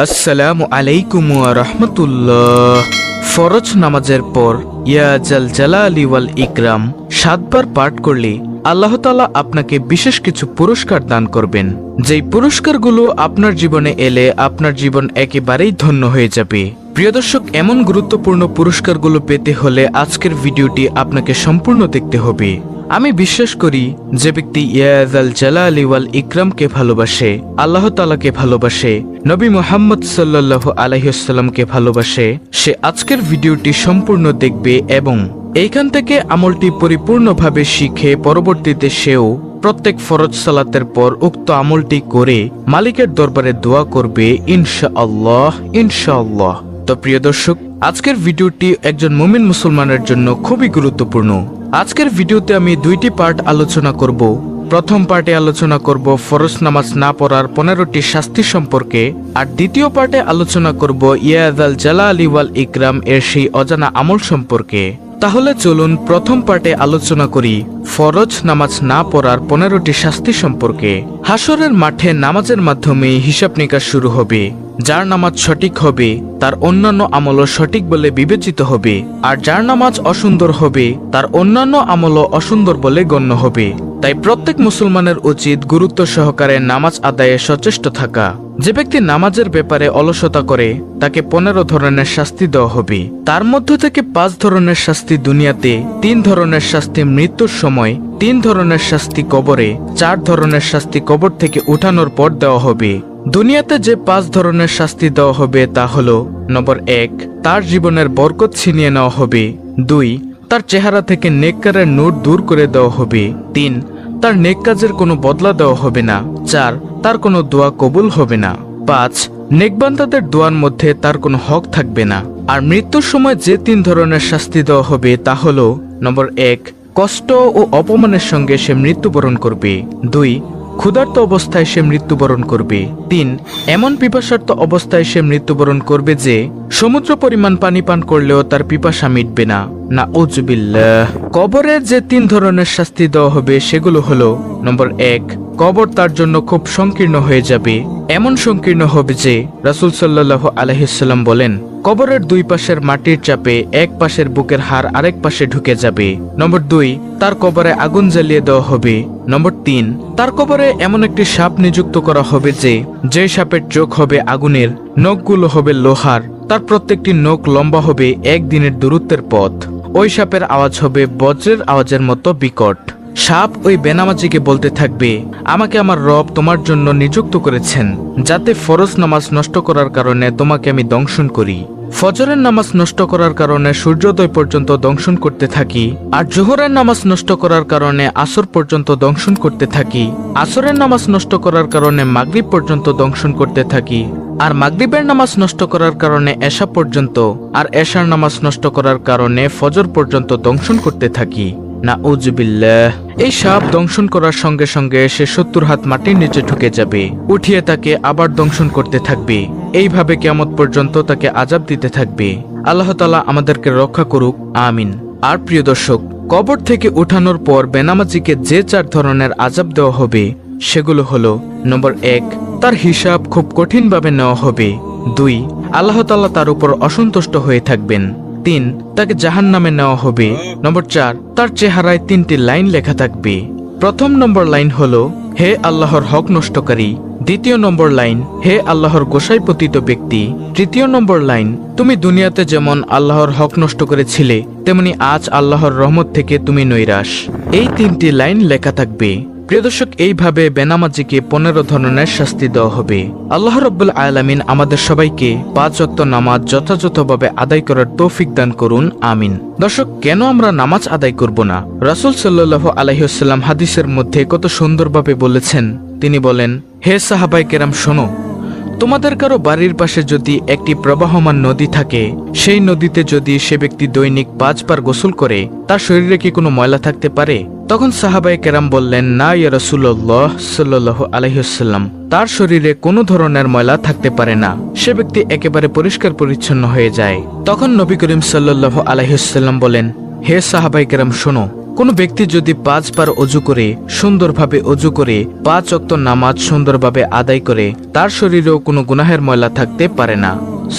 আসসালামু আলাইকুম ওয়া রাহমাতুল্লাহ। ফরজ নামাজের পর ইয়া জাল জালালি ওয়াল ইকরাম 7 বার পাঠ করলে আল্লাহ তাআলা আপনাকে বিশেষ কিছু পুরস্কার দান করবেন। যেই পুরস্কারগুলো আপনার জীবনে এলে আপনার জীবন একেবারেই ধন্য হয়ে যাবে। প্রিয় দর্শক, এমন গুরুত্বপূর্ণ পুরস্কারগুলো পেতে হলে আজকের ভিডিওটি আপনাকে সম্পূর্ণ দেখতে হবে। আমি বিশ্বাস করি যে ব্যক্তি ইয়া জাল জালালি ওয়াল ইকরামকে ভালোবাসে, আল্লাহ তাআলাকে ভালোবাসে, নবী মুহাম্মদ সাল্লাল্লাহু আলাইহি ওয়াসাল্লামকে ভালোবাসে, সে আজকের ভিডিওটি সম্পূর্ণ দেখবে এবং এইখান থেকে আমলটি পরিপূর্ণভাবে শিখে পরবর্তীতে সেও প্রত্যেক ফরজ সালাতের পর উক্ত আমলটি করে মালিকের দরবারে দোয়া করবে ইনশাআল্লাহ ইনশাআল্লাহ। তো প্রিয় দর্শক, আজকের ভিডিওটি একজন মুমিন মুসলমানের জন্য খুবই গুরুত্বপূর্ণ। আজকের ভিডিওতে আমি 2টি পার্ট আলোচনা করব। প্রথম পার্টে আলোচনা করব ফরজ নামাজ না পড়ার 15টি শাস্তি সম্পর্কে, আর দ্বিতীয় পার্টে আলোচনা করব ইয়া জাল জালালি ওয়াল ইকরাম এর সেই অজানা আমল সম্পর্কে। তাহলে চলুন প্রথম পার্টে আলোচনা করি ফরজ নামাজ না পড়ার 15টি শাস্তি সম্পর্কে। হাসরের মাঠে নামাজের মাধ্যমে হিসাব নিকাশ শুরু হবে। যার নামাজ সঠিক হবে তার অন্যান্য আমলও সঠিক বলে বিবেচিত হবে, আর যার নামাজ অসুন্দর হবে তার অন্যান্য আমলও অসুন্দর বলে গণ্য হবে। তাই প্রত্যেক মুসলমানের উচিত গুরুত্ব সহকারে নামাজ আদায়ে সচেষ্ট থাকা। যে ব্যক্তি নামাজের ব্যাপারে অলসতা করে তাকে 15 ধরনের শাস্তি দেওয়া হবে। তার মধ্য থেকে 5 ধরনের শাস্তি দুনিয়াতে, 3 ধরনের শাস্তি মৃত্যুর সময়, 3 ধরনের শাস্তি কবরে, 4 ধরনের শাস্তি কবর থেকে উঠানোর পর দেওয়া হবে। দুনিয়াতে যে 5 ধরনের শাস্তি দেওয়া হবে তা হলো: নম্বর 1, তার জীবনের বরকত ছিনিয়ে নেওয়া হবে। 2, তার চেহারা থেকে নেককারের নূর দূর করে দেওয়া হবে। 3, তার নেক কাজের কোনো বদলা দেওয়া হবে না। 4, তার কোনো দোয়া কবুল হবে না। 5, নেকবান্দাদের দোয়ার মধ্যে তার কোনো হক থাকবে না। আর মৃত্যুর সময় যে 3 ধরনের শাস্তি দেওয়া হবে তা হলো: নম্বর 1, কষ্ট ও অপমানের সঙ্গে সে মৃত্যুবরণ করবে। 2, ক্ষুধার্ত অবস্থায় সে মৃত্যুবরণ করবে। 3, এমন পিপাসার্ত অবস্থায় সে মৃত্যুবরণ করবে যে সমুদ্র পরিমাণ পানি পান করলেও তার পিপাসা মিটবে না। নাউজুবিল্লাহ। কবরের যে 3 ধরনের শাস্তি দেওয়া হবে সেগুলো হলো: নম্বর 1, কবর তার জন্য খুব সংকীর্ণ হয়ে যাবে। এমন সংকীর্ণ হবে যে রাসূল সাল্লাল্লাহু আলাইহি ওয়াসাল্লাম বলেন, কবরের 2 পাশের মাটির চাপে এক পাশের বুকের হাড় আরেক পাশে ঢুকে যাবে। নম্বর 2, তার কবরে আগুন জ্বালিয়ে দেওয়া হবে। নম্বর 3, তার কবরে এমন একটি সাপ নিযুক্ত করা হবে যে সাপের চোখ হবে আগুনের, নখগুলো হবে লোহার, তার প্রত্যেকটি নখ লম্বা হবে 1 দিনের দূরত্বের পথ। ওই সাপের আওয়াজ হবে বজ্রের আওয়াজের মতো বিকট। সাপ ওই বেনামাজিকে বলতে থাকবে, আমাকে আমার রব তোমার জন্য নিযুক্ত করেছেন যাতে ফরজ নামাজ নষ্ট করার কারণে তোমাকে আমি দংশন করি। ফজরের নামাজ নষ্ট করার কারণে সূর্যোদয় পর্যন্ত দংশন করতে থাকি, আর জোহরের নামাজ নষ্ট করার কারণে আসর পর্যন্ত দংশন করতে থাকি, আসরের নামাজ নষ্ট করার কারণে মাগরিব পর্যন্ত দংশন করতে থাকি, আর মাগরিবের নামাজ নষ্ট করার কারণে এশা পর্যন্ত, আর এশার নামাজ নষ্ট করার কারণে ফজর পর্যন্ত দংশন করতে থাকি। নাউজুবিল্লাহ। এই সাপ দংশন করার সঙ্গে সঙ্গে সে 70 হাত মাটির নিচে ঢুকে যাবে, উঠিয়ে তাকে আবার দংশন করতে থাকবে। এইভাবে কিয়ামত পর্যন্ত তাকে আযাব দিতে থাকবে। আল্লাহ তাআলা আমাদেরকে রক্ষা করুক, আমিন। আর প্রিয় দর্শক, কবর থেকে উঠানোর পর বেনামাজিকে যে 4 ধরনের আযাব দেওয়া হবে সেগুলো হলো: নম্বর 1, তার হিসাব খুব কঠিনভাবে নেওয়া হবে। 2, আল্লাহ তাআলা তার উপর অসন্তুষ্ট হয়ে থাকবেন। 3, তাকে জাহান্নামে নেওয়া হবে। নম্বর 4, তার চেহারায় 3টি লাইন লেখা থাকবে। প্রথম নম্বর লাইন হলো, হে আল্লাহর হক নষ্টকারী। দ্বিতীয় নম্বর লাইন, হে আল্লাহর গোসাই পতিত ব্যক্তি। তৃতীয় নম্বর লাইন, তুমি দুনিয়াতে যেমন আল্লাহর হক নষ্ট করেছিলে তেমনি আজ আল্লাহর রহমত থেকে তুমি নৈরাশ। এই 3টি লাইন লেখা থাকবে। প্রিয় দর্শক, এইভাবে বেনামাজিকে 15 ধরনের শাস্তি দেওয়া হবে। আল্লাহ রাব্বুল আলামিন আমাদের সবাইকে 5 ওয়াক্ত নামাজ যথাযথভাবে আদায় করার তৌফিক দান করুন, আমিন। দর্শক, কেন আমরা নামাজ আদায় করব না? রাসূল সাল্লাল্লাহু আলাইহি ওয়াসাল্লাম হাদিসের মধ্যে কত সুন্দরভাবে বলেছেন। তিনি বলেন, হে সাহাবায়ে কেরাম শোনো, তোমাদের কারো বাড়ির পাশে যদি একটি প্রবাহমান নদী থাকে, সেই নদীতে যদি সে ব্যক্তি দৈনিক 5 বার গোসল করে তার শরীরে কি কোনো ময়লা থাকতে পারে? তখন সাহাবায়ে কেরাম বললেন, না ইয়া রাসূলুল্লাহ সাল্লাল্লাহু আলাইহি ওয়াসাল্লাম, তার শরীরে কোনো ধরনের ময়লা থাকতে পারে না, সে ব্যক্তি একেবারে পরিষ্কার পরিচ্ছন্ন হয়ে যায়। তখন নবী করিম সাল্লাল্লাহু আলাইহি ওয়াসাল্লাম বলেন, হে সাহাবায়ে কেরাম শোনো, কোনো ব্যক্তি যদি 5 বার অজু করে সুন্দরভাবে অজু করে 5 ওয়াক্ত নামাজ সুন্দরভাবে আদায় করে তার শরীরেও কোনো গুনাহের ময়লা থাকতে পারে না।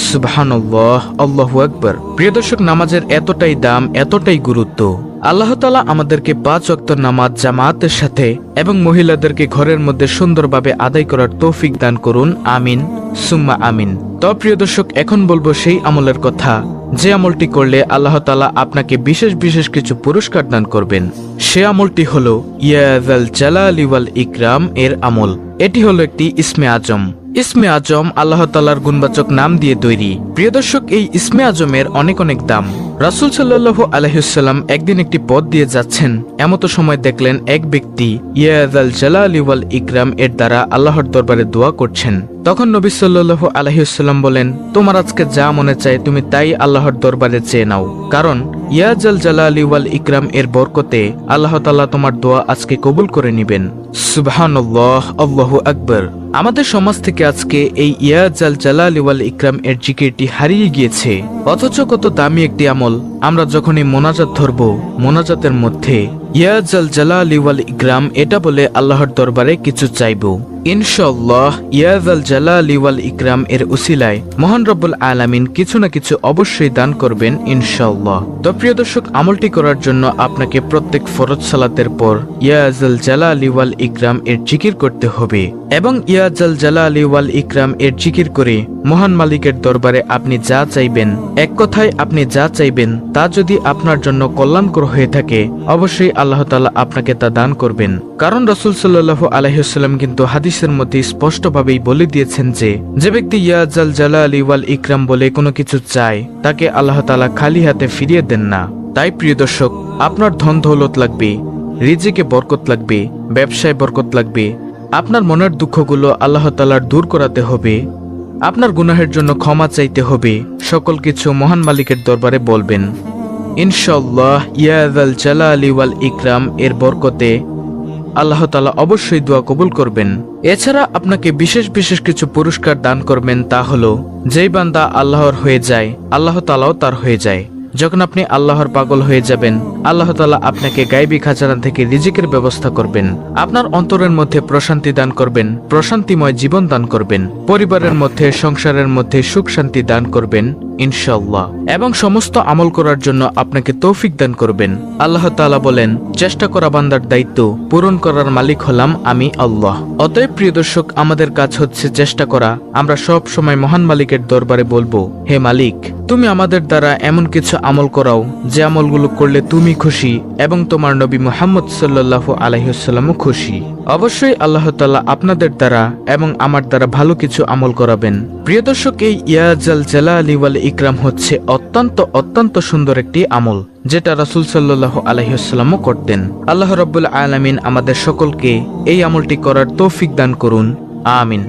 সুবহানাল্লাহ, আল্লাহু আকবার। প্রিয় দর্শক, নামাজের এতটাই দাম, এতটাই গুরুত্ব। আল্লাহ তাআলা আমাদেরকে 5 ওয়াক্ত নামাজ জামাতের সাথে এবং মহিলাদেরকে ঘরের মধ্যে সুন্দরভাবে আদায় করার তৌফিক দান করুন। আমিন সুম্মা আমিন। তো প্রিয় দর্শক, এখন বলবো সেই আমলের কথা যে আমলটি করলে আল্লাহ তাআলা আপনাকে বিশেষ বিশেষ কিছু পুরস্কার দান করবেন। সে আমলটি হলো ইয়া যাল জালালি ওয়াল ইকরাম এর আমল। এটি হলো একটি ইসমে আজম। ইসমে আজম আল্লাহ তাআলার গুণবাচক নাম দিয়ে তৈরি। প্রিয় দর্শক, এই ইসমে আজমের অনেক অনেক দাম। রাসূল সাল্লাল্লাহু আলাইহি ওয়াসাল্লাম একদিন একটি পথ দিয়ে যাচ্ছেন, এমতো সময় দেখলেন এক ব্যক্তি ইয়া যাল জালালি ওয়াল ইকরাম এর দ্বারা আল্লাহর দরবারে দোয়া করছেন। তখন নবী সাল্লাল্লাহু আলাইহি ওয়াসাল্লাম বলেন, তোমার আজকে যা মনে চায় তুমি তাই আল্লাহর দরবারে চেয়ে নাও, কারণ ইয়া জাল জালালি ওয়াল ইকরাম এর বরকতে আল্লাহ তাআলা তোমার দোয়া আজকে কবুল করে নেবেন। সুবহানাল্লাহ, আল্লাহু আকবার। আমাদের সমাজ থেকে আজকে এই ইয়া জাল জালালি ওয়াল ইকরাম এর জিকিরটি হারিয়ে গিয়েছে। অথচ কত দামি একটি আমল। আমরা যখনই মোনাজাত ধরব, মোনাজাতের মধ্যে ইয়া জাল জালালি ওয়াল ইকরাম এটা বলে আল্লাহর দরবারে কিছু চাইব। ইনশাআল্লাহ ইয়া জাল জালালি ওয়াল ইকরাম এর উসিলায় মহান রব্বুল আলামিন কিছু না কিছু অবশ্যই দান করবেন ইনশাআল্লাহ। তো প্রিয় দর্শক, আমলটি করার জন্য আপনাকে প্রত্যেক ফরজ সালাতের পর ইয়া জাল জালালি ওয়াল ইকরাম এর জিকির করতে হবে এবং ইয়া জাল জালালি ওয়াল ইকরাম এর জিকির করে মহান মালিকের দরবারে আপনি যা চাইবেন, এক কথায় আপনি যা চাইবেন তা যদি আপনার জন্য কল্যাণকর হয়ে থাকে অবশ্যই আল্লাহ তাআলা আপনাকে তা দান করবেন। কারণ রাসূল সাল্লাল্লাহু আলাইহি ওয়াসাল্লাম কিন্তু হাদিসের মধ্যে স্পষ্টভাবেই বলে দিয়েছেন যে ব্যক্তি ইয়া জাল জালালি ওয়াল ইকরাম বলে কোনো কিছু চায় তাকে আল্লাহ তাআলা খালি হাতে ফিরিয়ে দেন না। তাই প্রিয় দর্শক, আপনার ধন দৌলত লাগবে, রিজিকে বরকত লাগবে, ব্যবসায় বরকত লাগবে, আপনার মনের দুঃখগুলো আল্লাহ তাআলার দূর করাতে হবে, আপনার গুনাহের জন্য ক্ষমা চাইতে হবে, সকল কিছু মহান মালিকের দরবারে বলবেন। ইনশাআল্লাহ ইয়া যাল জালালি ওয়াল ইকরাম এর বরকতে আল্লাহ তাআলা অবশ্যই দোয়া কবুল করবেন। এছাড়া আপনাকে বিশেষ বিশেষ কিছু পুরস্কার দান করবেন। তা হলো, যেই বান্দা আল্লাহর হয়ে যায় আল্লাহ তাআলাও তার হয়ে যায়। যখন আপনি আল্লাহর পাগল হয়ে যাবেন আল্লাহ তাআলা আপনাকে গায়বী খাজানা থেকে রিজিকের ব্যবস্থা করবেন, আপনার অন্তরের মধ্যে প্রশান্তি দান করবেন, প্রশান্তিময় জীবন দান করবেন, পরিবারের মধ্যে সংসারের মধ্যে সুখ শান্তি দান করবেন ইনশাআল্লাহ, এবং সমস্ত আমল করার জন্য আপনাকে তৌফিক দান করবেন। আল্লাহ তাআলা বলেন, চেষ্টা করা বান্দার দায়িত্ব, পূরণ করার মালিক হলাম আমি আল্লাহ। অতএব প্রিয় দর্শক, আমাদের কাজ হচ্ছে চেষ্টা করা। আমরা সব সময় মহান মালিকের দরবারে বলবো, হে মালিক, তুমি আমাদের দ্বারা এমন কিছু আমল করাও যে আমলগুলো করলে তুমি খুশি এবং তোমার নবী মুহাম্মদ সাল্লাল্লাহু আলাইহি ওয়াসাল্লামও খুশি। অবশ্যই আল্লাহ তাআলা আপনাদের দ্বারা এবং আমার দ্বারা ভালো কিছু আমল করাবেন। প্রিয় দর্শক, এই ইয়া জাল জালালি ওয়াল ইকরাম হচ্ছে অত্যন্ত সুন্দর একটি আমল, যেটা রাসূল সাল্লাল্লাহু আলাইহি ওয়াসাল্লামও করতেন। আল্লাহ রাব্বুল আলামিন আমাদের সকলকে এই আমলটি করার তৌফিক দান করুন। আমিন।